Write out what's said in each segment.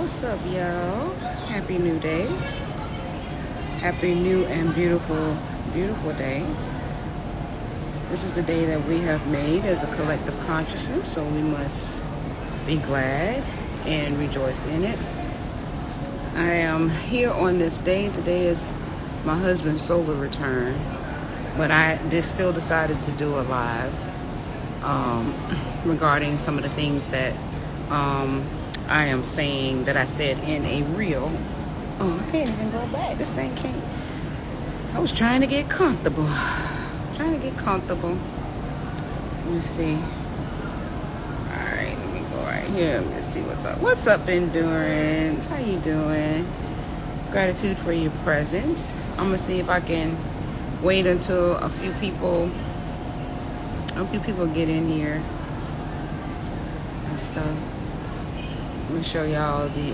What's up, y'all? Happy new day. Happy new and beautiful, beautiful day. This is a day that we have made as a collective consciousness, so we must be glad and rejoice in it. I am here on this day. Today is my husband's solar return, but I still decided to do a live regarding some of the things that I am saying that I said in a reel. Oh, I can't even go back. This thing can't. I was trying to get comfortable. Let me see. Alright, let me go right here. Let me see what's up. What's up, Endurance? How you doing? Gratitude for your presence. I'm gonna see if I can wait until a few people get in here and stuff. Let me show y'all the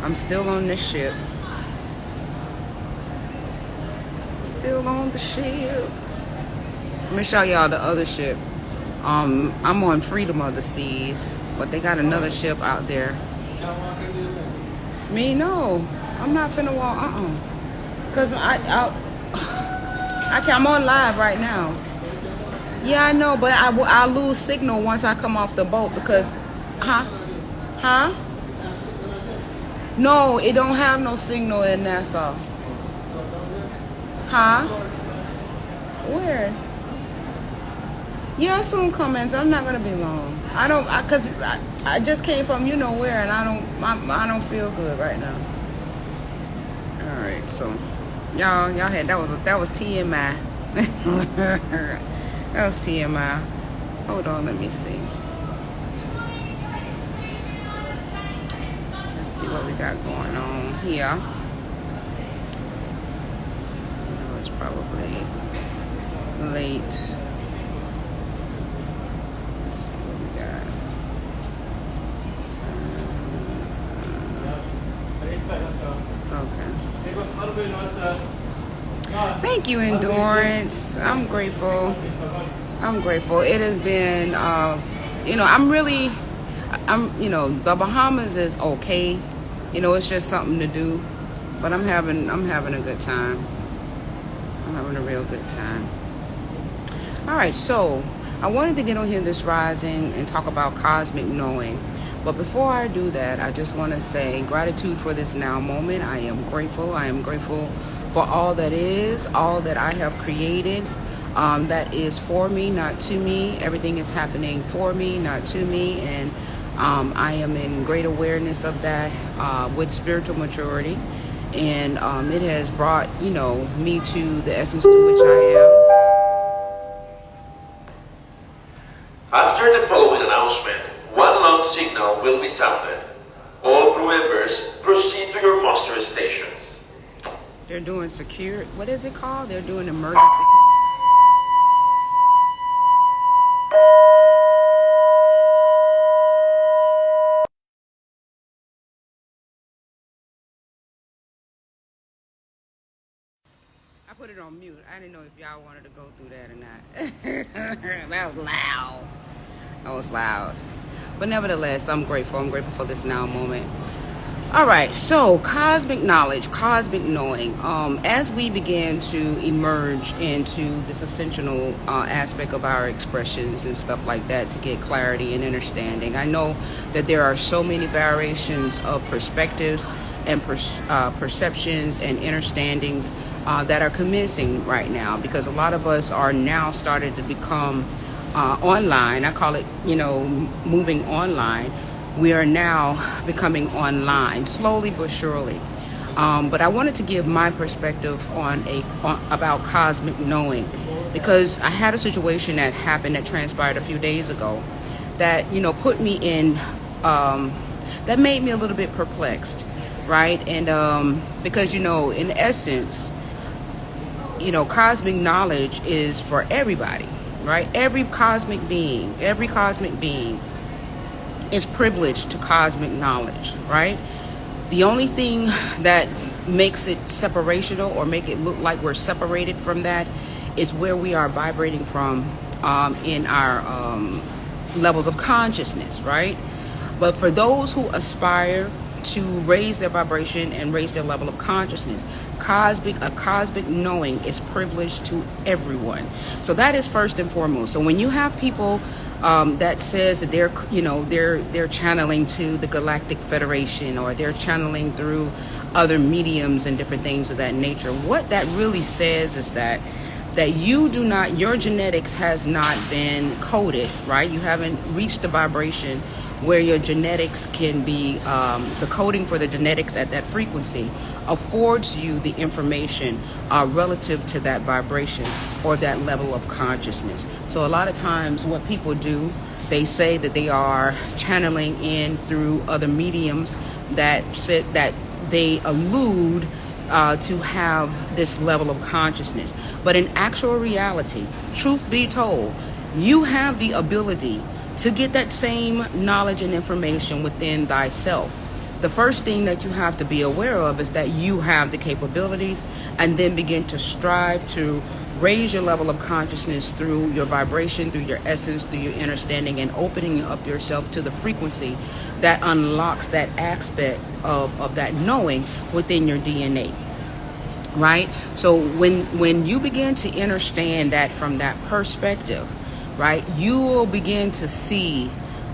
I'm still on the ship. Still on the ship. Let me show y'all the other ship. I'm on Freedom of the Seas, but they got another ship out there. Me, no. I'm not finna walk. Cause I'm on live right now. Yeah, I know, but I lose signal once I come off the boat because, huh? No, it don't have no signal in Nassau. Huh? Where? Yeah, soon coming, so I'm not gonna be long. Cause I just came from you know where, and I don't feel good right now. All right, so y'all had that was TMI. That was TMI. Hold on, let me see. Let's see what we got going on here. I know it's probably late. Let's see what we got. Okay. Thank you, Endurance. I'm grateful. It has been, the Bahamas is okay. It's just something to do. But I'm having a good time. I'm having a real good time. All right, so I wanted to get on here this rising and talk about cosmic knowing. But before I do that, I just want to say gratitude for this now moment. I am grateful. I am grateful for all that is, all that I have created. That is for me, not to me. Everything is happening for me, not to me. And I am in great awareness of that with spiritual maturity. And it has brought, me to the essence to which I am. After the following announcement, one loud signal will be sounded. All crew members, proceed to your muster stations. They're doing secure. What is it called? They're doing emergency. I put it on mute. I didn't know if y'all wanted to go through that or not. That was loud. But nevertheless, I'm grateful. I'm grateful for this now moment. All right, so cosmic knowledge, cosmic knowing. As we begin to emerge into this essential aspect of our expressions and stuff like that to get clarity and understanding, I know that there are so many variations of perspectives and perceptions and understandings that are commencing right now, because a lot of us are now starting to become online. I call it, moving online. We are now becoming online, slowly but surely. But I wanted to give my perspective about cosmic knowing, because I had a situation that happened that transpired a few days ago that put me in that made me a little bit perplexed, right? And because in essence, cosmic knowledge is for everybody, right? Every cosmic being is privileged to cosmic knowledge, right? The only thing that makes it separational or make it look like we're separated from that is where we are vibrating from in our levels of consciousness, right? But for those who aspire to raise their vibration and raise their level of consciousness, a cosmic knowing is privileged to everyone. So that is first and foremost. So when you have people that says that they're channeling to the Galactic Federation, or they're channeling through other mediums and different things of that nature, what that really says is that your genetics has not been coded, right? You haven't reached the vibration where your genetics can be, the coding for the genetics at that frequency affords you the information relative to that vibration or that level of consciousness. So a lot of times what people do, they say that they are channeling in through other mediums that they allude to have this level of consciousness. But in actual reality, truth be told, you have the ability to get that same knowledge and information within thyself. The first thing that you have to be aware of is that you have the capabilities, and then begin to strive to raise your level of consciousness through your vibration, through your essence, through your understanding, and opening up yourself to the frequency that unlocks that aspect of that knowing within your DNA. Right? So when you begin to understand that from that perspective, right, you will begin to see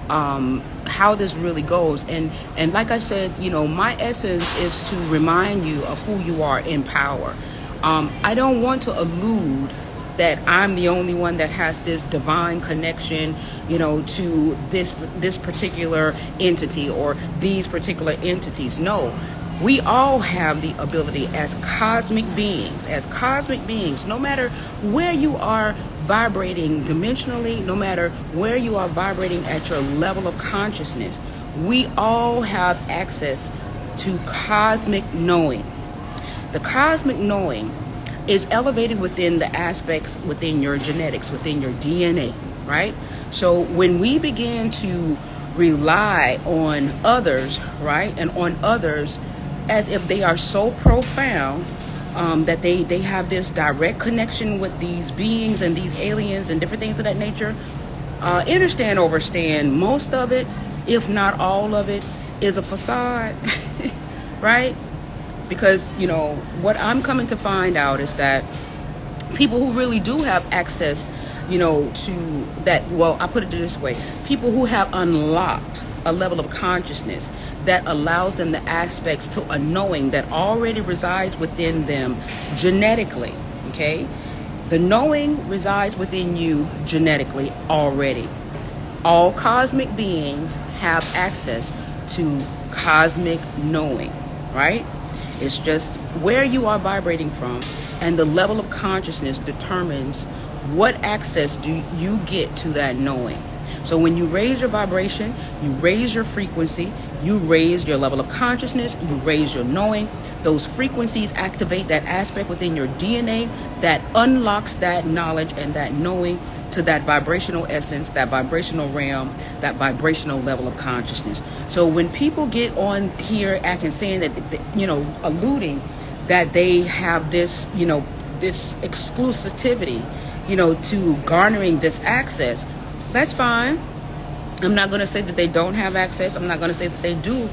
how this really goes. And like I said, my essence is to remind you of who you are in power. I don't want to allude that I'm the only one that has this divine connection, to this particular entity or these particular entities. No, we all have the ability as cosmic beings, no matter where you are vibrating dimensionally, no matter where you are vibrating at your level of consciousness, we all have access to cosmic knowing. The cosmic knowing is elevated within the aspects within your genetics, within your DNA, right? So when we begin to rely on others, right, and on others as if they are so profound that they have this direct connection with these beings and these aliens and different things of that nature, understand, most of it, if not all of it, is a facade, right? Because, what I'm coming to find out is that people who really do have access, to that, well, I put it this way, people who have unlocked a level of consciousness that allows them the aspects to a knowing that already resides within them genetically, okay? The knowing resides within you genetically already. All cosmic beings have access to cosmic knowing, right? It's just where you are vibrating from, and the level of consciousness determines what access do you get to that knowing. So when you raise your vibration, you raise your frequency, you raise your level of consciousness, you raise your knowing, those frequencies activate that aspect within your DNA that unlocks that knowledge and that knowing to that vibrational essence, that vibrational realm, that vibrational level of consciousness. So when people get on here acting, saying that, alluding that they have this, this exclusivity, to garnering this access, that's fine. I'm not going to say that they don't have access. I'm not going to say that they do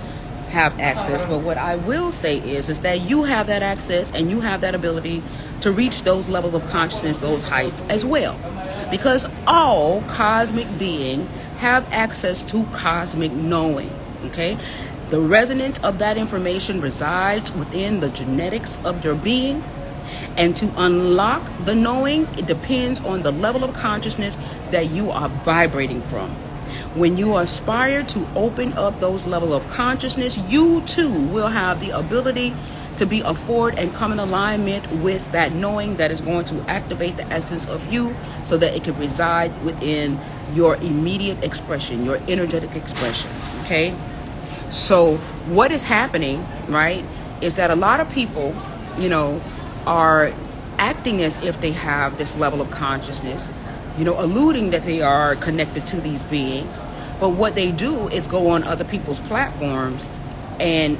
have access. But what I will say is that you have that access, and you have that ability to reach those levels of consciousness, those heights as well. Because all cosmic beings have access to cosmic knowing, okay? The resonance of that information resides within the genetics of your being. And to unlock the knowing, it depends on the level of consciousness that you are vibrating from. When you aspire to open up those levels of consciousness, you too will have the ability to be afford and come in alignment with that knowing that is going to activate the essence of you so that it can reside within your immediate expression, your energetic expression, okay? So what is happening, right, is that a lot of people, are acting as if they have this level of consciousness, alluding that they are connected to these beings. But what they do is go on other people's platforms and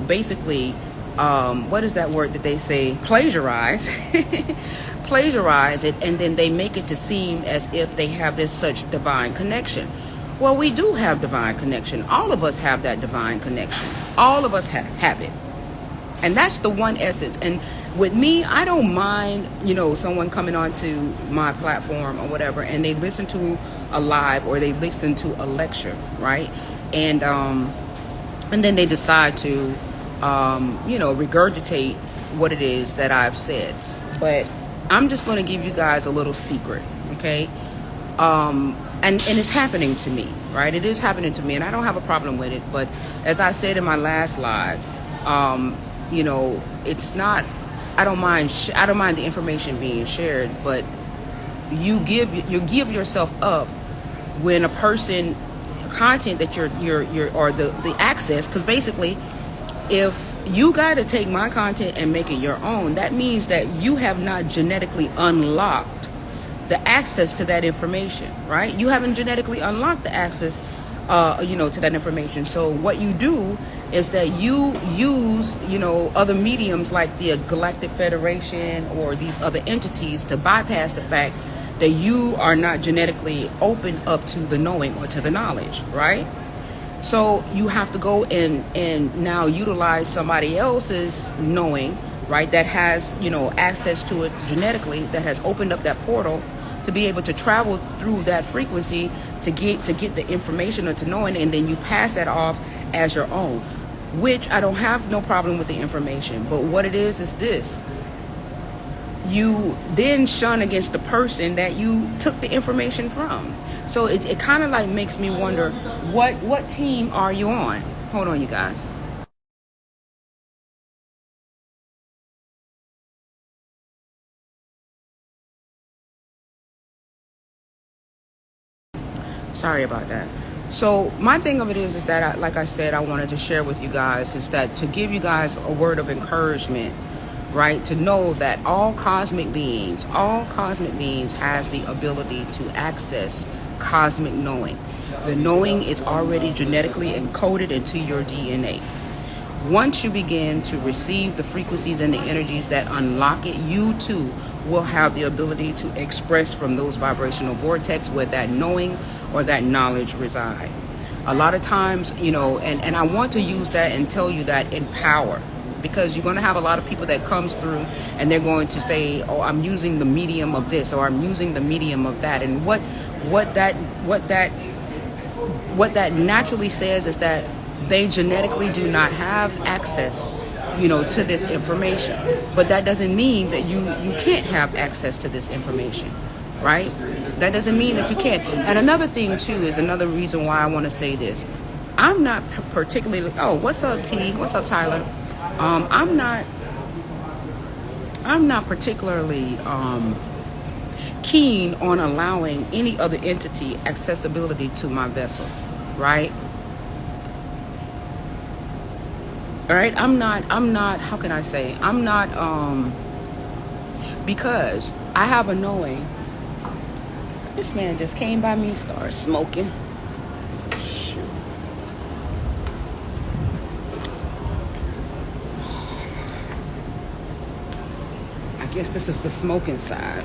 basically, what is that word that they say? Plagiarize. Plagiarize it, and then they make it to seem as if they have this such divine connection. Well, we do have divine connection. All of us have that divine connection. All of us have it. And that's the one essence. And with me, I don't mind, someone coming onto my platform or whatever, and they listen to a live or they listen to a lecture, right? And then they decide to, regurgitate what it is that I've said. But I'm just going to give you guys a little secret, okay? And it's happening to me, right? It is happening to me, and I don't have a problem with it. But as I said in my last live, it's not. I don't mind the information being shared, but you give yourself up when a person content that you're or the access, because basically, if you got to take my content and make it your own, that means that you have not genetically unlocked the access to that information, right? You haven't genetically unlocked the access, to that information. So what you do is that you use, other mediums like the Galactic Federation or these other entities to bypass the fact that you are not genetically open up to the knowing or to the knowledge, right? So you have to go and now utilize somebody else's knowing, right? That has, access to it genetically, that has opened up that portal to be able to travel through that frequency to get the information or to knowing, and then you pass that off as your own, which I don't have no problem with the information. But what it is this: you then shun against the person that you took the information from. So it kind of like makes me wonder, what team are you on? Hold on, you guys. Sorry about that. So my thing of it is that, like I said, I wanted to share with you guys is that to give you guys a word of encouragement, right? To know that all cosmic beings has the ability to access cosmic knowing. The knowing is already genetically encoded into your DNA. Once you begin to receive the frequencies and the energies that unlock it, you too will have the ability to express from those vibrational vortex where that knowing or that knowledge reside. A lot of times, and I want to use that and tell you that in power, because you're going to have a lot of people that comes through and they're going to say, oh, I'm using the medium of this or I'm using the medium of that. And what that naturally says is that they genetically do not have access, to this information. But that doesn't mean that you can't have access to this information, right? That doesn't mean that you can't. And another thing too is another reason why I want to say this. I'm not particularly. Oh, what's up, T? What's up, Tyler? I'm not particularly keen on allowing any other entity accessibility to my vessel, right? All right, I'm not, how can I say? I'm not, because I have a knowing. This man just came by me, started smoking. Shoot. I guess this is the smoking side.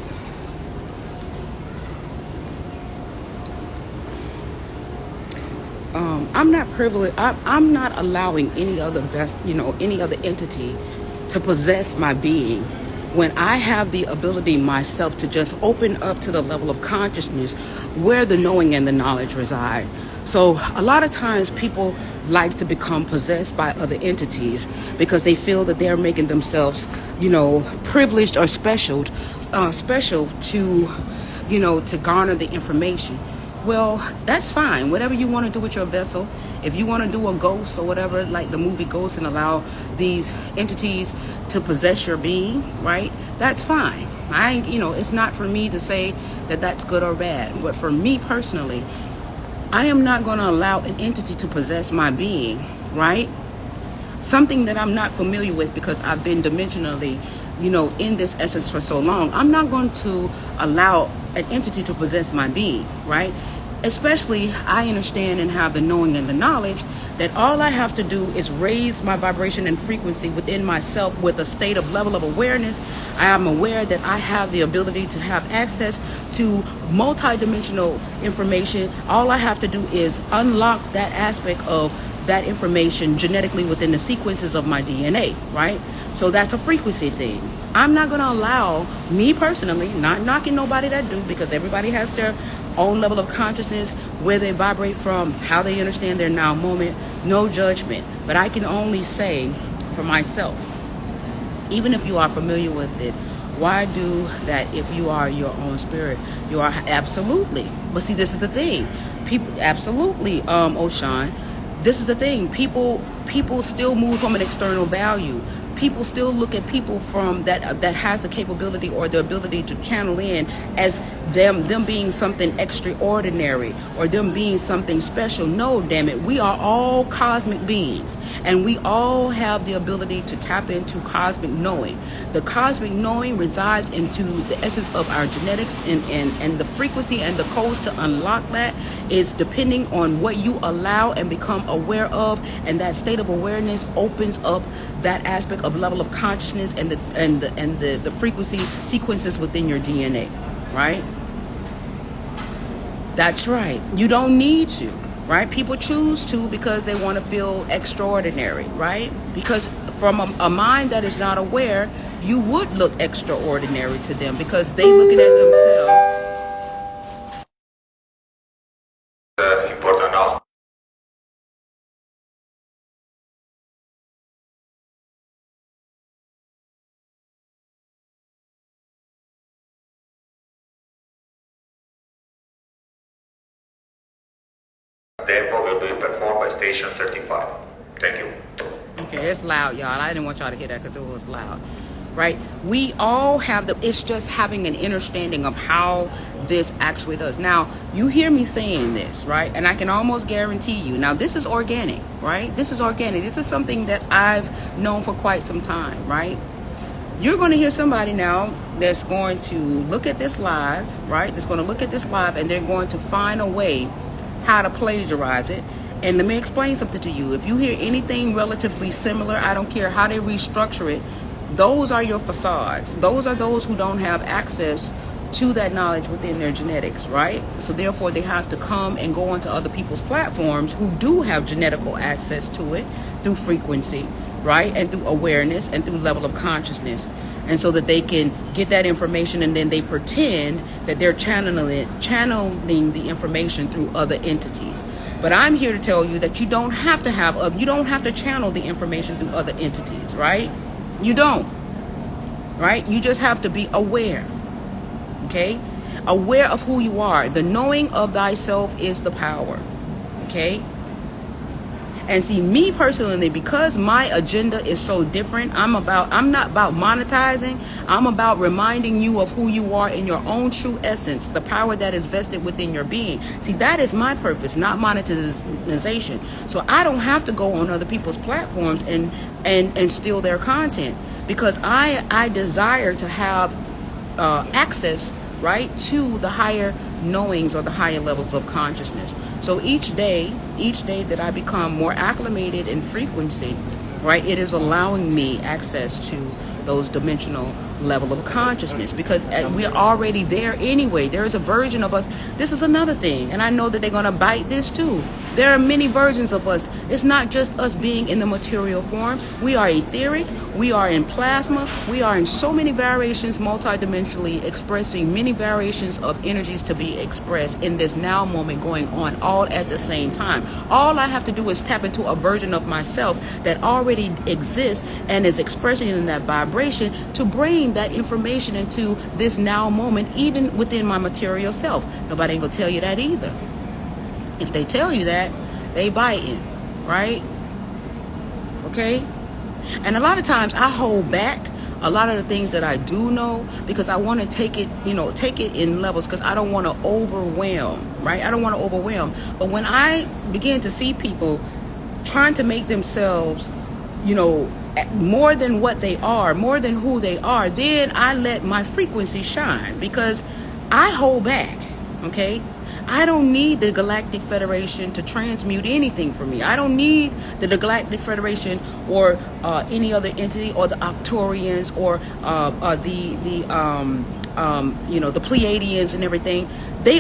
I'm not privileged. I'm not allowing any other any other entity to possess my being when I have the ability myself to just open up to the level of consciousness where the knowing and the knowledge reside. So a lot of times people like to become possessed by other entities because they feel that they're making themselves, privileged or special to, to garner the information. Well, that's fine. Whatever you want to do with your vessel. If you want to do a ghost or whatever, like the movie Ghost, and allow these entities to possess your being, right? That's fine. It's not for me to say that that's good or bad. But for me personally, I am not going to allow an entity to possess my being, right? Something that I'm not familiar with because I've been dimensionally, in this essence for so long. I'm not going to allow an entity to possess my being, right? especially I understand and have the knowing and the knowledge that all I have to do is raise my vibration and frequency within myself with a state of level of awareness. I am aware that I have the ability to have access to multidimensional information. All I have to do is unlock that aspect of that information genetically within the sequences of my DNA, right? So that's a frequency thing. I'm not going to allow, me personally, not knocking nobody that do, because everybody has their own level of consciousness, where they vibrate from, how they understand their now moment, no judgment. But I can only say for myself, even if you are familiar with it, why do that if you are your own spirit? You are absolutely. But see, this is the thing. People, absolutely, Oshan. This is the thing. People still move from an external value. People still look at people from that has the capability or the ability to channel in as them being something extraordinary or them being something special. No, damn it. We are all cosmic beings, and we all have the ability to tap into cosmic knowing. The cosmic knowing resides into the essence of our genetics, and the frequency and the codes to unlock that is depending on what you allow and become aware of, and that state of awareness opens up that aspect of level of consciousness and the frequency sequences within your DNA, right? That's right. You don't need to, right? People choose to because they want to feel extraordinary, right? Because from a mind that is not aware, you would look extraordinary to them because they looking at themselves. Important now. Demo will be performed by station 35. Thank you. Okay, it's loud, y'all. I didn't want y'all to hear that because it was loud, right? We all have it's just having an understanding of how this actually does. Now, you hear me saying this, right? And I can almost guarantee you, now this is organic, right? This is organic. This is something that I've known for quite some time, right? You're going to hear somebody now that's going to look at this live, right? That's going to look at this live, and they're going to find a way how to plagiarize it. And let me explain something to you. If you hear anything relatively similar, I don't care how they restructure it, those are your facades. Those are those who don't have access to that knowledge within their genetics, right? So therefore they have to come and go onto other people's platforms who do have genetical access to it through frequency, right? And through awareness and through level of consciousness. And so that they can get that information, and then they pretend that they're channeling the information through other entities. But I'm here to tell you that you don't have to channel the information through other entities, right? You don't, right? You just have to be aware, okay? Aware of who you are. The knowing of thyself is the power, okay? And see, me personally, because my agenda is so different, I'm not about monetizing. I'm about reminding you of who you are in your own true essence, the power that is vested within your being. See, that is my purpose, not monetization. So I don't have to go on other people's platforms and steal their content, because I desire to have access, right, to the higher knowings or the higher levels of consciousness. So each day that I become more acclimated in frequency, right, it is allowing me access to those dimensional level of consciousness, because we're already there anyway. There is a version of us. This is another thing, and I know that they're going to bite this too. There are many versions of us. It's not just us being in the material form. We are etheric. We are in plasma. We are in so many variations, multidimensionally expressing many variations of energies to be expressed in this now moment going on all at the same time. All I have to do is tap into a version of myself that already exists and is expressing in that vibration to bring that information into this now moment, even within my material self. Nobody ain't gonna tell you that either. If they tell you that, they biting, right? Okay? And a lot of times I hold back a lot of the things that I do know, because I want to take it in levels, because I don't want to overwhelm, right? I don't want to overwhelm. But when I begin to see people trying to make themselves, more than what they are, more than who they are, then I let my frequency shine, because I hold back, okay? I don't need the Galactic Federation to transmute anything for me. I don't need the Galactic Federation or any other entity, or the Octorians, or the Pleiadians and everything. They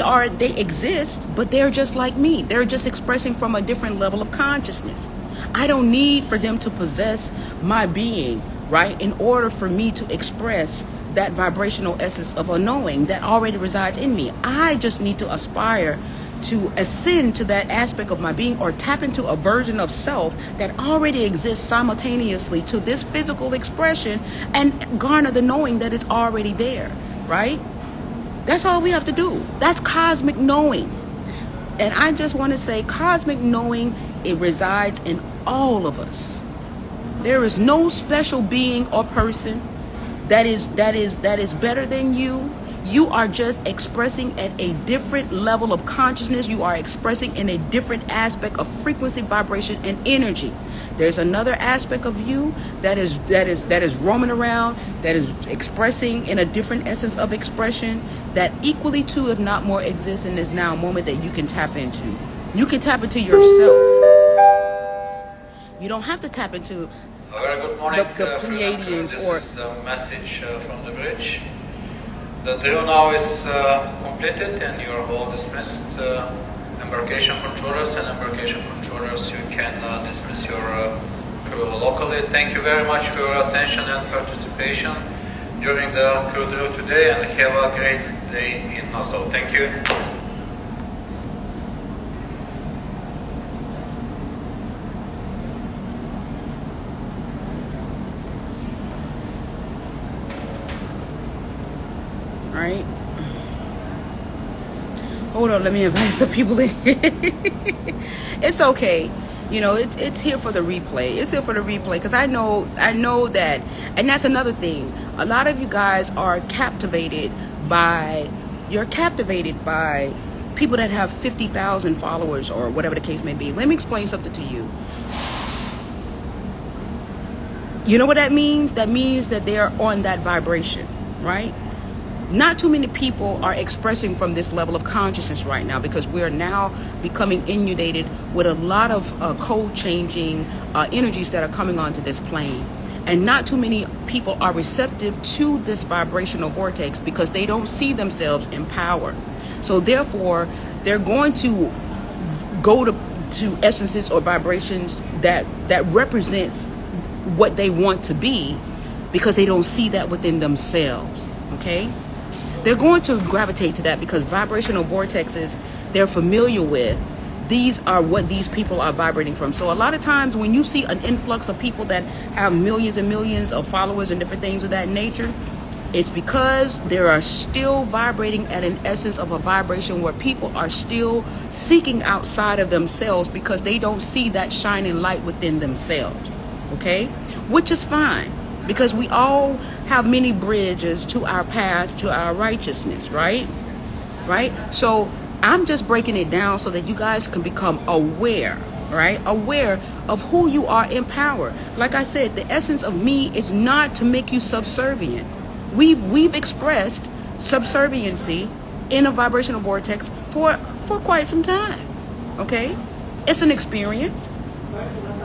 exist, but they're just like me. They're just expressing from a different level of consciousness. I don't need for them to possess my being, right, in order for me to express that vibrational essence of a knowing that already resides in me. I just need to aspire to ascend to that aspect of my being, or tap into a version of self that already exists simultaneously to this physical expression, and garner the knowing that is already there, right? That's all we have to do. That's cosmic knowing. And I just want to say, cosmic knowing, it resides in all of us. There is no special being or person that is better than you. You are just expressing at a different level of consciousness. You are expressing in a different aspect of frequency, vibration, and energy. There's another aspect of you that is roaming around, that is expressing in a different essence of expression, that equally too, if not more, exists in this now moment that you can tap into. You can tap into yourself. You don't have to tap into Very good morning, the Pleiadians this or is the message from the bridge. The drill now is completed and you are all dismissed. Embarkation controllers and embarkation controllers, you can dismiss your crew locally. Thank you very much for your attention and participation during the crew drill today, and have a great day in Nassau. Thank you. right? Hold on, let me invite some people in. It's okay. You know, it's here for the replay. It's here for the replay because I know that, and that's another thing. A lot of you guys are captivated by people that have 50,000 followers or whatever the case may be. Let me explain something to you. You know what that means? That means that they're on that vibration, right? Not too many people are expressing from this level of consciousness right now because we're now becoming inundated with a lot of code-changing energies that are coming onto this plane. And not too many people are receptive to this vibrational vortex because they don't see themselves in power. So therefore, they're going to go to essences or vibrations that represents what they want to be because they don't see that within themselves, okay? They're going to gravitate to that because vibrational vortexes they're familiar with. These are what these people are vibrating from. So a lot of times when you see an influx of people that have millions and millions of followers and different things of that nature, it's because they are still vibrating at an essence of a vibration where people are still seeking outside of themselves because they don't see that shining light within themselves, okay? Which is fine. Because we all have many bridges to our path, to our righteousness, right? Right? So I'm just breaking it down so that you guys can become aware, right? Aware of who you are in power. Like I said, the essence of me is not to make you subservient. We've expressed subserviency in a vibrational vortex for quite some time, okay? It's an experience,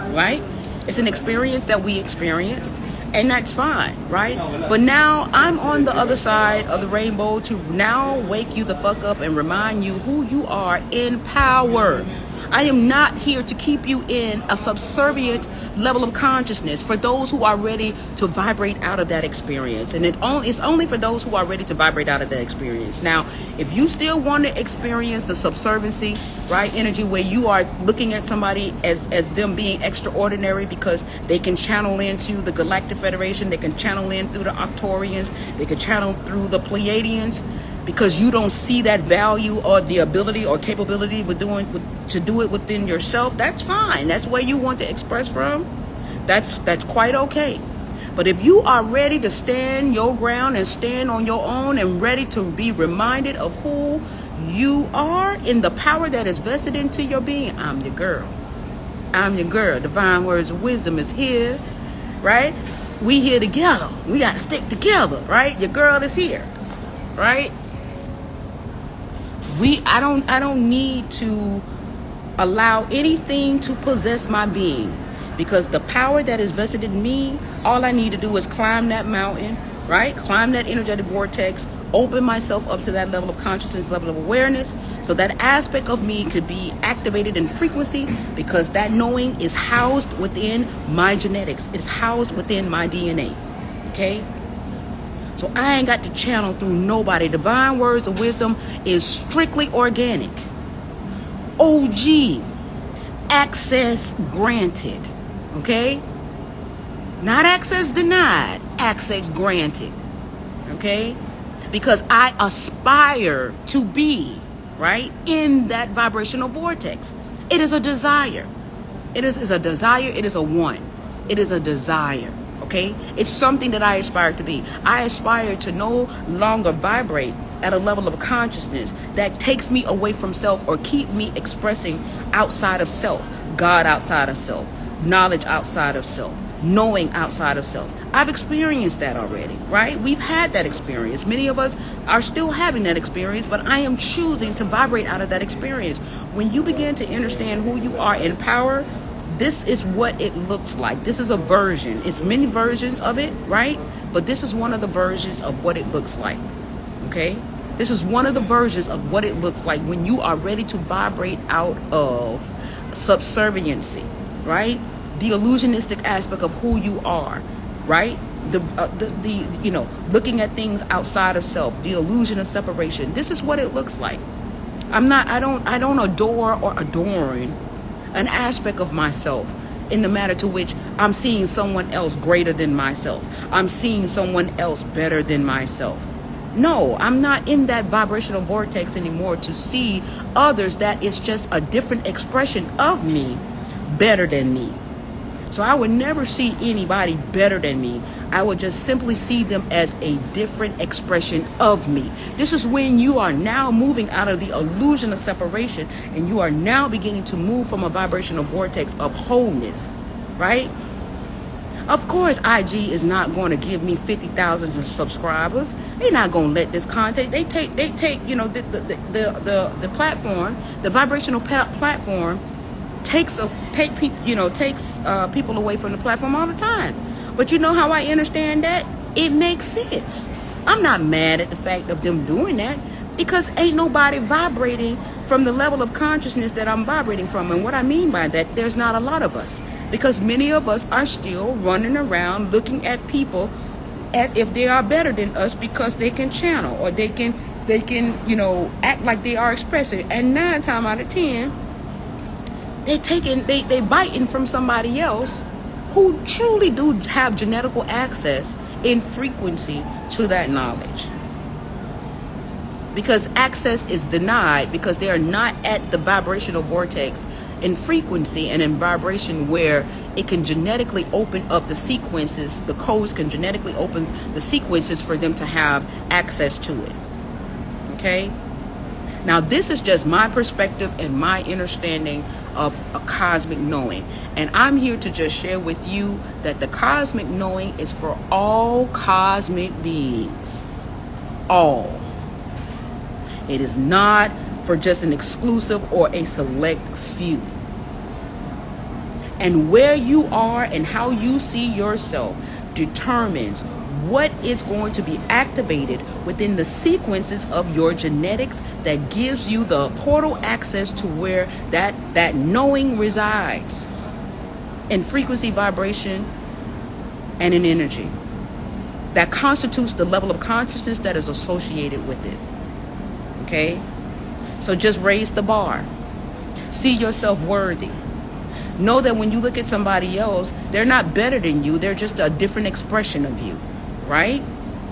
right? It's an experience that we experienced. And that's fine, right? But now I'm on the other side of the rainbow to now wake you the fuck up and remind you who you are in power. I am not here to keep you in a subservient level of consciousness for those who are ready to vibrate out of that experience. And it's only for those who are ready to vibrate out of that experience. Now, if you still want to experience the subserviency, right, energy where you are looking at somebody as them being extraordinary because they can channel into the Galactic Federation, they can channel in through the Octorians, they can channel through the Pleiadians, because you don't see that value or the ability or capability to do it within yourself, that's fine. That's where you want to express from. That's quite okay. But if you are ready to stand your ground and stand on your own and ready to be reminded of who you are in the power that is vested into your being, I'm your girl. I'm your girl. Divine Words of Wisdom is here, right? We here together. We got to stick together, right? Your girl is here, right? I don't need to allow anything to possess my being, because the power that is vested in me, all I need to do is climb that mountain, right? Climb that energetic vortex, open myself up to that level of consciousness, level of awareness, so that aspect of me could be activated in frequency, because that knowing is housed within my genetics. It's housed within my DNA, okay? So I ain't got to channel through nobody. Divine words of wisdom is strictly organic. OG, access granted, okay? Not access denied, access granted, okay? Because I aspire to be, right, in that vibrational vortex. It is a desire. It is a desire. It is a want. It is a desire. Okay, it's something that I aspire to be. I aspire to no longer vibrate at a level of consciousness that takes me away from self or keep me expressing outside of self, God outside of self, knowledge outside of self, knowing outside of self. I've experienced that already, right? We've had that experience. Many of us are still having that experience, but I am choosing to vibrate out of that experience. When you begin to understand who you are in power, this is what it looks like. This is a version. It's many versions of it, right? But this is one of the versions of what it looks like, okay? This is one of the versions of what it looks like when you are ready to vibrate out of subserviency, right? The illusionistic aspect of who you are, right? The you know, looking at things outside of self, the illusion of separation. This is what it looks like. I don't adore or adorn an aspect of myself in the matter to which I'm seeing someone else greater than myself. I'm seeing someone else better than myself. No, I'm not in that vibrational vortex anymore to see others that it's just a different expression of me better than me. So I would never see anybody better than me. I would just simply see them as a different expression of me. This is when you are now moving out of the illusion of separation, and you are now beginning to move from a vibrational vortex of wholeness, right? Of course, IG is not going to give me 50,000 subscribers. They're not going to let this content. They take, you know, the platform, the vibrational platform takes people away from the platform all the time. But you know how I understand that? It makes sense. I'm not mad at the fact of them doing that, because ain't nobody vibrating from the level of consciousness that I'm vibrating from. And what I mean by that, there's not a lot of us, because many of us are still running around looking at people as if they are better than us because they can channel, or they can you know, act like they are expressive. And 9 times out of 10, they biting from somebody else who truly do have genetical access in frequency to that knowledge. Because access is denied because they are not at the vibrational vortex in frequency and in vibration where it can genetically open up the sequences, the codes can genetically open the sequences for them to have access to it. Okay? Now, this is just my perspective and my understanding of a cosmic knowing. And I'm here to just share with you that the cosmic knowing is for all cosmic beings. All. It is not for just an exclusive or a select few. And where you are and how you see yourself determines what is going to be activated within the sequences of your genetics that gives you the portal access to where that knowing resides in frequency, vibration, and in energy. That constitutes the level of consciousness that is associated with it. Okay? So just raise the bar. See yourself worthy. Know that when you look at somebody else, they're not better than you. They're just a different expression of you. Right?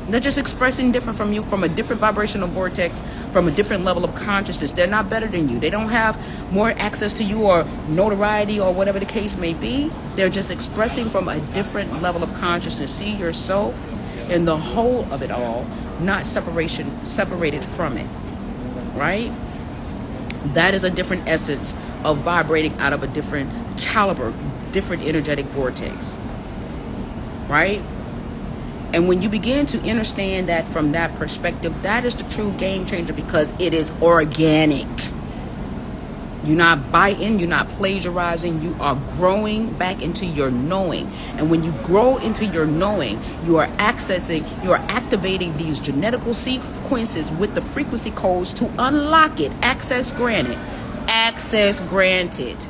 They're just expressing different from you, from a different vibrational vortex, from a different level of consciousness. They're not better than you. They don't have more access to you or notoriety or whatever the case may be. They're just expressing from a different level of consciousness. See yourself in the whole of it all, not separated from it. Right? That is a different essence of vibrating out of a different caliber, different energetic vortex. Right? And when you begin to understand that from that perspective, that is the true game changer, because it is organic. You're not biting, you're not plagiarizing, you are growing back into your knowing. And when you grow into your knowing, you are activating these genetical sequences with the frequency codes to unlock it. Access granted. Access granted.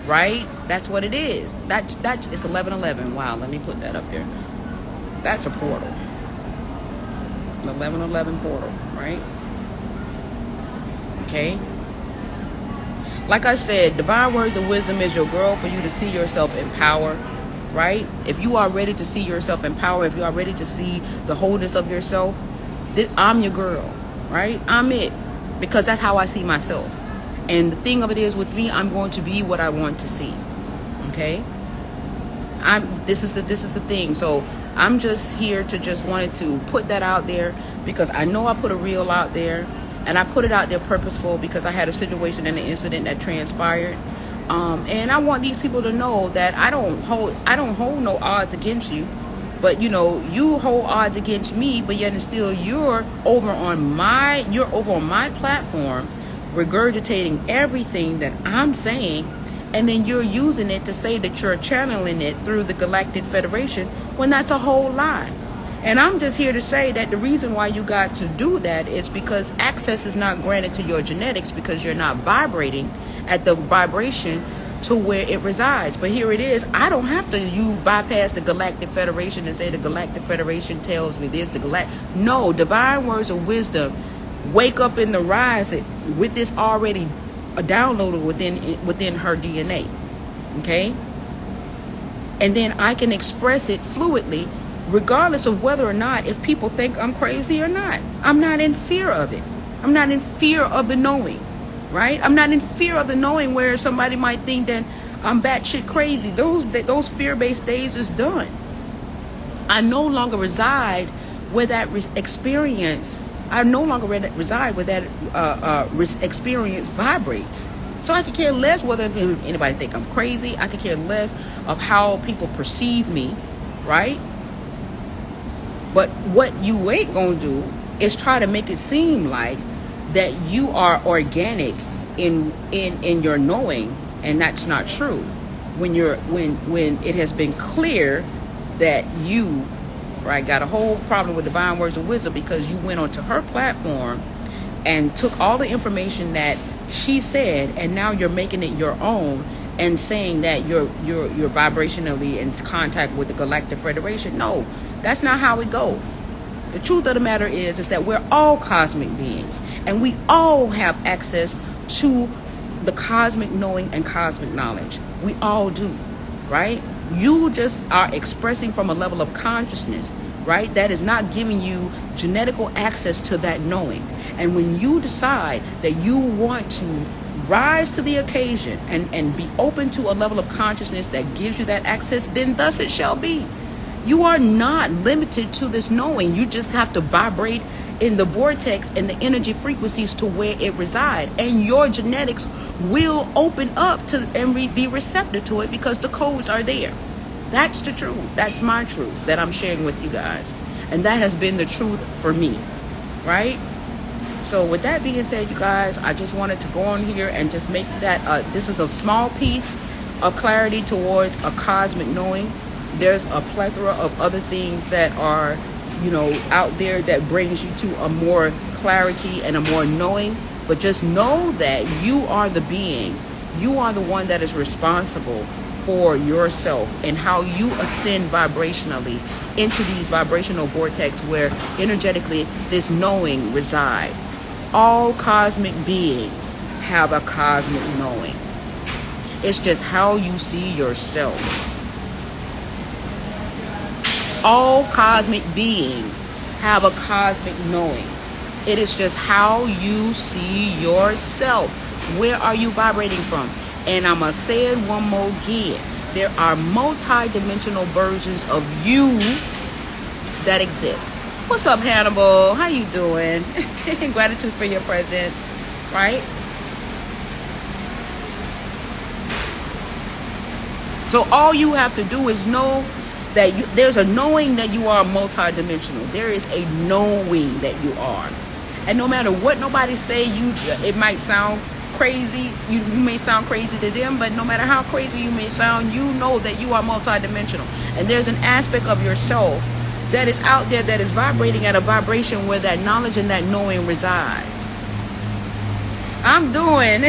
Right? That's what it is. It's 1111. Wow, let me put that up here. That's a portal. 1111 portal, right? Okay. Like I said, Divine Words of Wisdom is your girl for you to see yourself in power, right? If you are ready to see yourself in power, if you are ready to see the wholeness of yourself, I'm your girl, right? I'm it, because that's how I see myself. And the thing of it is, with me, I'm going to be what I want to see. Okay? This is the thing. So I'm just here to just wanted to put that out there, because I know I put a reel out there, and I put it out there purposeful because I had a situation and an incident that transpired. And I want these people to know that I don't hold no odds against you. But you hold odds against me, but yet and still you're over on my platform, regurgitating everything that I'm saying, and then you're using it to say that you're channeling it through the Galactic Federation, when that's a whole lie. And I'm just here to say that the reason why you got to do that is because access is not granted to your genetics, because you're not vibrating at the vibration to where it resides. But here it is. I don't have to bypass the Galactic Federation and say the Galactic Federation tells me this. No, Divine Words of Wisdom wake up in the rise with this already downloaded within her DNA. Okay? And then I can express it fluidly, regardless of whether or not, if people think I'm crazy or not. I'm not in fear of it. I'm not in fear of the knowing, right? I'm not in fear of the knowing where somebody might think that I'm batshit crazy. Those fear-based days is done. I no longer reside where that experience. I no longer reside where that experience vibrates. So I could care less whether anybody think I'm crazy. I could care less of how people perceive me, right? But what you ain't gonna do is try to make it seem like that you are organic in your knowing, and that's not true. When it has been clear that you, right, got a whole problem with Divine Words of Wisdom because you went onto her platform and took all the information that she said, and now you're making it your own and saying that you're vibrationally in contact with the Galactic Federation. No. That's not how it goes. The truth of the matter is that we're all cosmic beings, and we all have access to the cosmic knowing and cosmic knowledge. We all do, right? You just are expressing from a level of consciousness, right? That is not giving you genetical access to that knowing. And when you decide that you want to rise to the occasion and be open to a level of consciousness that gives you that access, then thus it shall be. You are not limited to this knowing. You just have to vibrate in the vortex and the energy frequencies to where it resides. And your genetics will open up to and be receptive to it, because the codes are there. That's the truth. That's my truth that I'm sharing with you guys. And that has been the truth for me, right? So with that being said, you guys, I just wanted to go on here and just make that, this is a small piece of clarity towards a cosmic knowing. There's a plethora of other things that are, out there that brings you to a more clarity and a more knowing. But just know that you are the being. You are the one that is responsible for yourself and how you ascend vibrationally into these vibrational vortex where energetically this knowing reside. All cosmic beings have a cosmic knowing. It's just how you see yourself. All cosmic beings have a cosmic knowing. It is just how you see yourself. Where are you vibrating from? And I'm going to say it one more again. There are multi-dimensional versions of you that exist. What's up, Hannibal? How you doing? Gratitude for your presence, right? So all you have to do is know that there's a knowing that you are multidimensional. There is a knowing that you are. And no matter what nobody say, it might sound crazy. You may sound crazy to them, but no matter how crazy you may sound, you know that you are multidimensional. And there's an aspect of yourself that is out there that is vibrating at a vibration where that knowledge and that knowing reside. I'm doing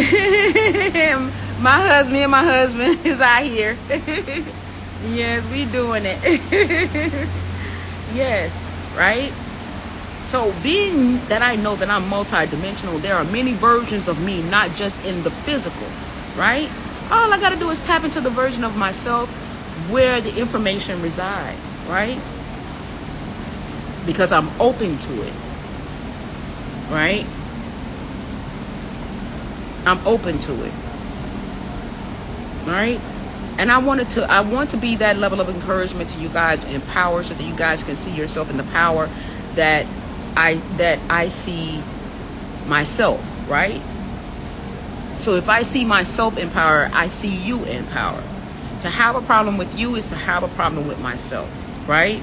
my husband is out here. Yes, we doing it. Yes, right? So being that I know that I'm multidimensional, there are many versions of me, not just in the physical, right? All I got to do is tap into the version of myself where the information resides, right? Because I'm open to it, right? I'm open to it, right? And I want to be that level of encouragement to you guys, and power, so that you guys can see yourself in the power that I see myself, right? So if I see myself in power, I see you in power. To have a problem with you is to have a problem with myself, right?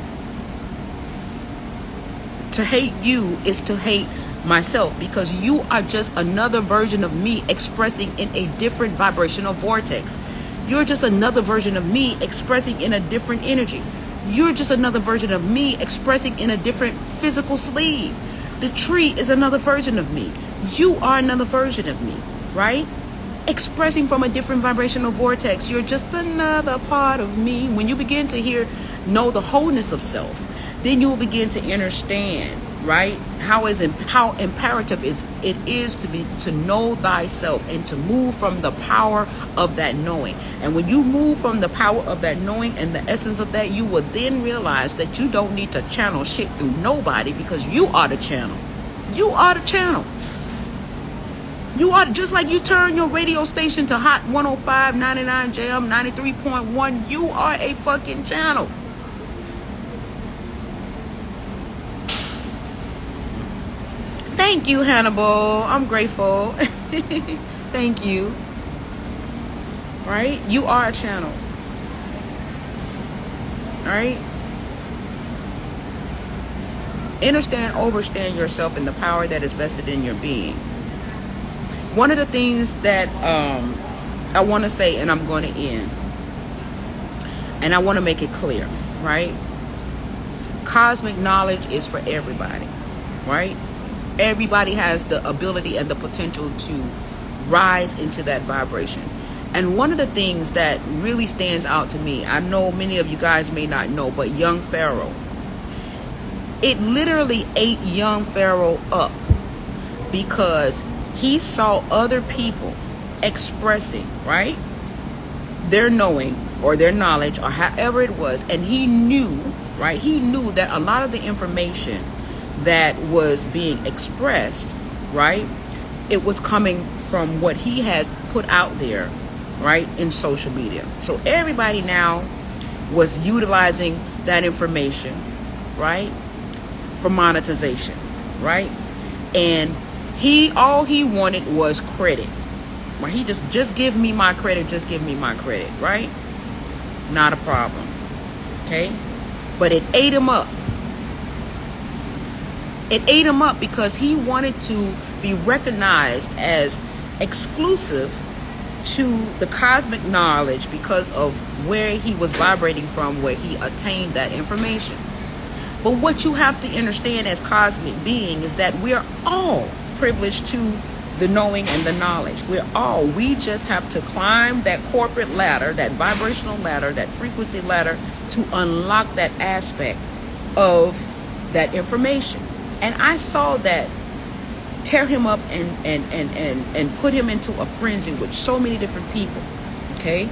To hate you is to hate myself, because you are just another version of me expressing in a different vibrational vortex. You're just another version of me expressing in a different energy. You're just another version of me expressing in a different physical sleeve. The tree is another version of me. You are another version of me, right? Expressing from a different vibrational vortex. You're just another part of me. When you begin to know the wholeness of self, then you will begin to understand, right, how imperative it is to know thyself and to move from the power of that knowing. And when you move from the power of that knowing and the essence of that, you will then realize that you don't need to channel shit through nobody, because you are the channel. You are the channel. You are, just like you turn your radio station to Hot 105, 99 Jam, 93.1, you are a fucking channel. Thank you, Hannibal. I'm grateful. Thank you. Right? You are a channel. Right? Overstand yourself in the power that is vested in your being. One of the things that I want to say, and I'm going to end, and I want to make it clear, right? Cosmic knowledge is for everybody, right? Everybody has the ability and the potential to rise into that vibration. And one of the things that really stands out to me, I know many of you guys may not know, but young Pharaoh, it literally ate young Pharaoh up, because he saw other people expressing, right, their knowing or their knowledge or however it was. And he knew, right, he knew that a lot of the information that was being expressed, right, it was coming from what he had put out there, right, in social media. So everybody now was utilizing that information, right, for monetization, right? And all he wanted was credit. Right? He just give me my credit, just give me my credit, right? Not a problem. Okay? But it ate him up. It ate him up because he wanted to be recognized as exclusive to the cosmic knowledge because of where he was vibrating from, where he attained that information. But what you have to understand as cosmic being is that we're all privileged to the knowing and the knowledge. We just have to climb that corporate ladder, that vibrational ladder, that frequency ladder, to unlock that aspect of that information. And I saw that tear him up and put him into a frenzy with so many different people, okay?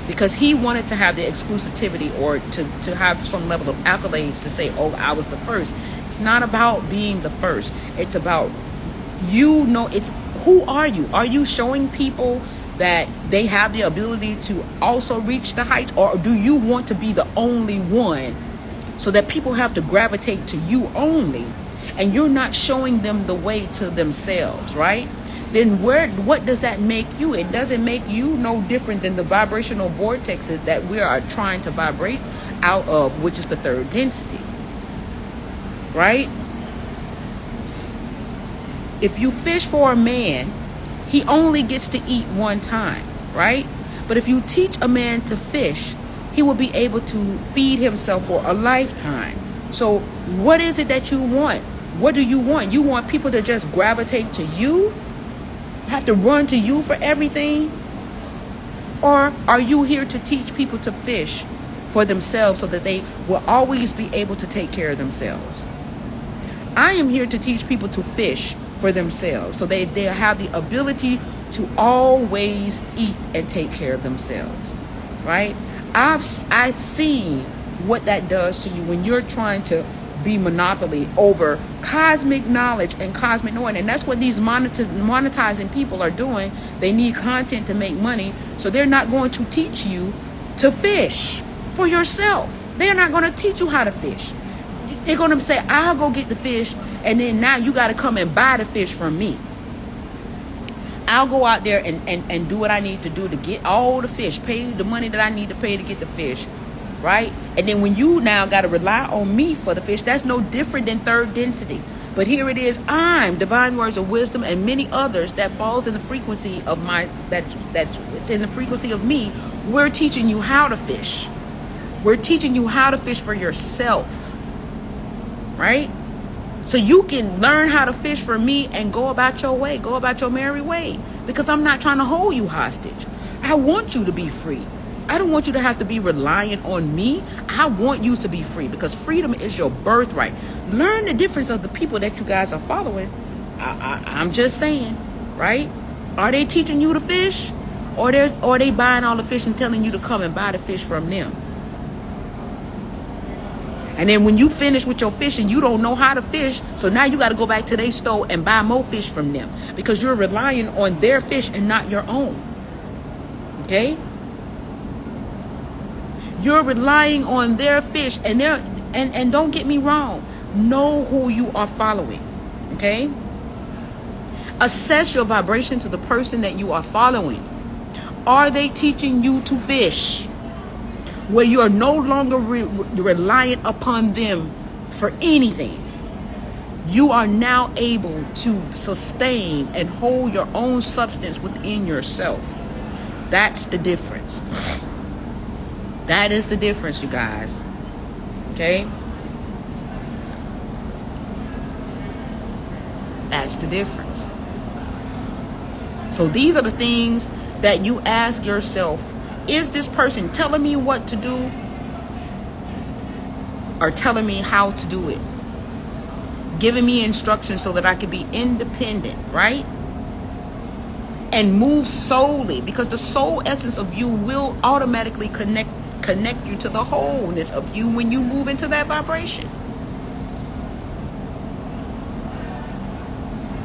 Because he wanted to have the exclusivity, or to have some level of accolades to say, oh, I was the first. It's not about being the first. It's about, it's who are you? Are you showing people that they have the ability to also reach the heights? Or do you want to be the only one so that people have to gravitate to you only, and you're not showing them the way to themselves, right? then what does that make you? It doesn't make you no different than the vibrational vortexes that we are trying to vibrate out of, which is the third density, right? If you fish for a man, he only gets to eat one time, right? But if you teach a man to fish, he will be able to feed himself for a lifetime. So what is it that you want? What do you want? You want people to just gravitate to you? Have to run to you for everything? Or are you here to teach people to fish for themselves so that they will always be able to take care of themselves? I am here to teach people to fish for themselves so they have the ability to always eat and take care of themselves, right? I've seen what that does to you when you're trying to be monopoly over cosmic knowledge and cosmic knowing. And that's what these monetizing people are doing. They need content to make money, so they're not going to teach you to fish for yourself. They're not going to teach you how to fish. They're going to say, I'll go get the fish, and then now you got to come and buy the fish from me. I'll go out there and do what I need to do to get all the fish, pay the money that I need to pay to get the fish, right? And then when you now got to rely on me for the fish, that's no different than third density. But here it is, I'm Divine Words of Wisdom and many others that falls in the frequency of that's in the frequency of me. We're teaching you how to fish. We're teaching you how to fish for yourself, right? So you can learn how to fish for me and go about your way, go about your merry way, because I'm not trying to hold you hostage. I want you to be free. I don't want you to have to be reliant on me. I want you to be free, because freedom is your birthright. Learn the difference of the people that you guys are following. I'm just saying, right? Are they teaching you to fish, or are they buying all the fish and telling you to come and buy the fish from them? And then when you finish with your fishing, you don't know how to fish. So now you got to go back to their store and buy more fish from them, because you're relying on their fish and not your own. Okay? You're relying on their fish, and and don't get me wrong. Know who you are following. Okay? Assess your vibration to the person that you are following. Are they teaching you to fish, where you are no longer reliant upon them for anything? You are now able to sustain and hold your own substance within yourself. That's the difference. That is the difference, you guys. Okay? That's the difference. So these are the things that you ask yourself. Is this person telling me what to do, or telling me how to do it? Giving me instructions so that I can be independent, right? And move solely, because the soul essence of you will automatically connect you to the wholeness of you when you move into that vibration.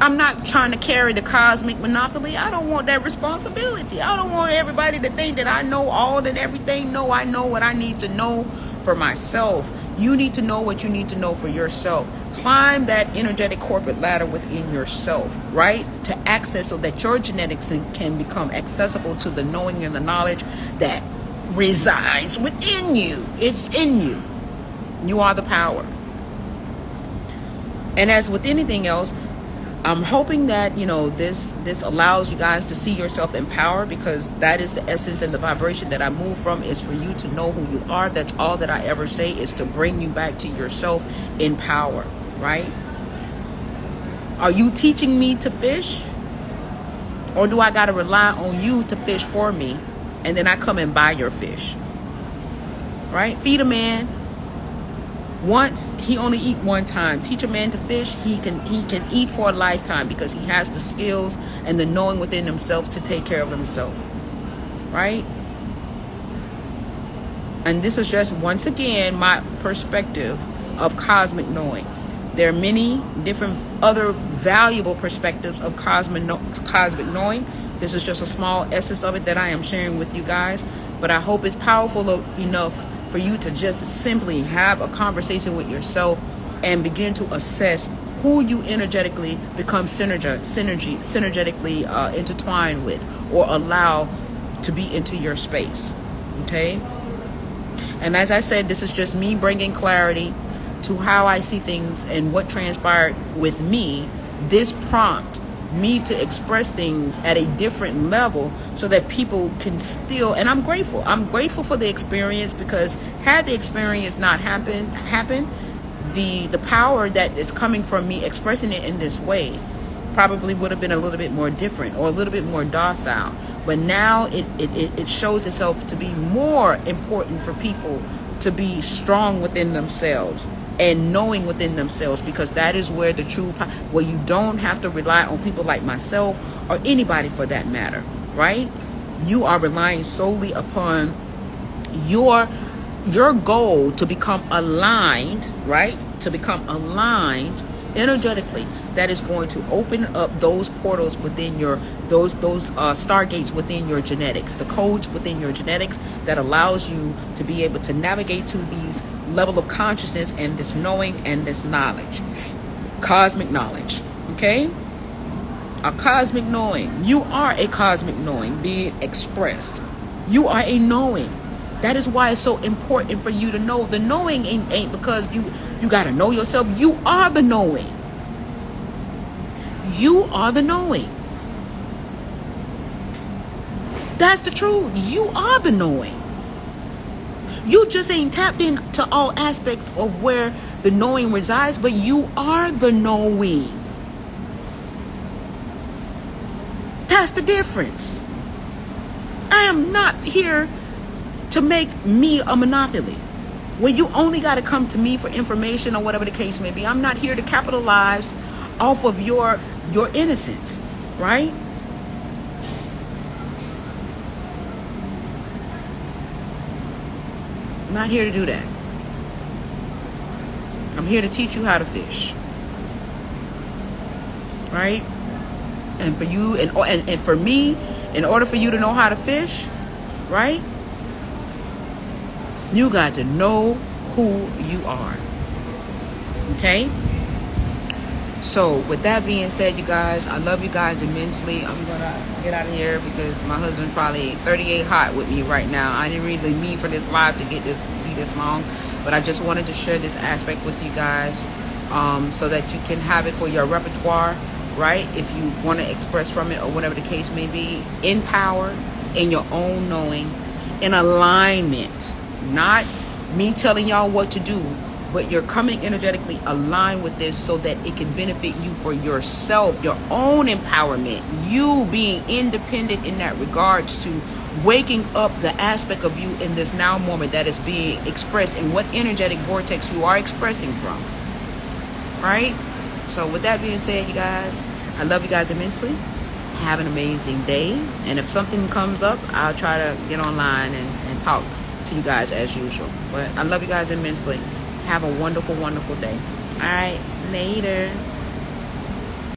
I'm not trying to carry the cosmic monopoly. I don't want that responsibility. I don't want everybody to think that I know all and everything. No, I know what I need to know for myself. You need to know what you need to know for yourself. Climb that energetic corporate ladder within yourself, right? To access, so that your genetics can become accessible to the knowing and the knowledge that resides within you. It's in you. You are the power. And as with anything else, I'm hoping that, this allows you guys to see yourself in power, because that is the essence and the vibration that I move from, is for you to know who you are. That's all that I ever say, is to bring you back to yourself in power, right? Are you teaching me to fish? Or do I got to rely on you to fish for me, and then I come and buy your fish? Right? Feed a man once, he only eat one time. Teach a man to fish, he can eat for a lifetime, because he has the skills and the knowing within himself to take care of himself, right? And this is just, once again, my perspective of cosmic knowing. There are many different other valuable perspectives of cosmic knowing. This is just a small essence of it that I am sharing with you guys, but I hope it's powerful enough for you to just simply have a conversation with yourself and begin to assess who you energetically become synergetically intertwined with or allow to be into your space. Okay? And as I said, this is just me bringing clarity to how I see things and what transpired with me. This prompt me to express things at a different level so that people can still, and I'm grateful for the experience, because had the experience not happen, the power that is coming from me expressing it in this way probably would have been a little bit more different or a little bit more docile. But now it shows itself to be more important for people to be strong within themselves and knowing within themselves, because that is where the true where you don't have to rely on people like myself or anybody for that matter, right? You are relying solely upon your goal to become aligned, right? To become aligned energetically. That is going to open up those portals within your those stargates within your genetics, the codes within your genetics that allows you to be able to navigate to these level of consciousness and this knowing and this knowledge, cosmic knowledge. Okay, a cosmic knowing. You are a cosmic knowing being expressed. You are a knowing. That is why it's so important for you to know. The knowing ain't because you got to know yourself. You are the knowing. You are the knowing. That's the truth. You are the knowing. You just ain't tapped into all aspects of where the knowing resides, but you are the knowing. That's the difference. I am not here to make me a monopoly where you only got to come to me for information or whatever the case may be. I'm not here to capitalize off of your innocence, right? I'm not here to do that. I'm here to teach you how to fish, right? And for you, and for me, in order for you to know how to fish, right, you got to know who you are. Okay? So with that being said, you guys, I love you guys immensely. I'm gonna get out of here because my husband's probably 38 hot with me right now. I didn't really mean for this live to be this long, but I just wanted to share this aspect with you guys, so that you can have it for your repertoire, right? If you want to express from it or whatever the case may be, in power, in your own knowing, in alignment, not me telling y'all what to do, but you're coming energetically aligned with this so that it can benefit you for yourself, your own empowerment, you being independent in that regards to waking up the aspect of you in this now moment that is being expressed in what energetic vortex you are expressing from, right? So with that being said, you guys, I love you guys immensely. Have an amazing day. And if something comes up, I'll try to get online and talk to you guys as usual. But I love you guys immensely. Have a wonderful, wonderful day. All right, later.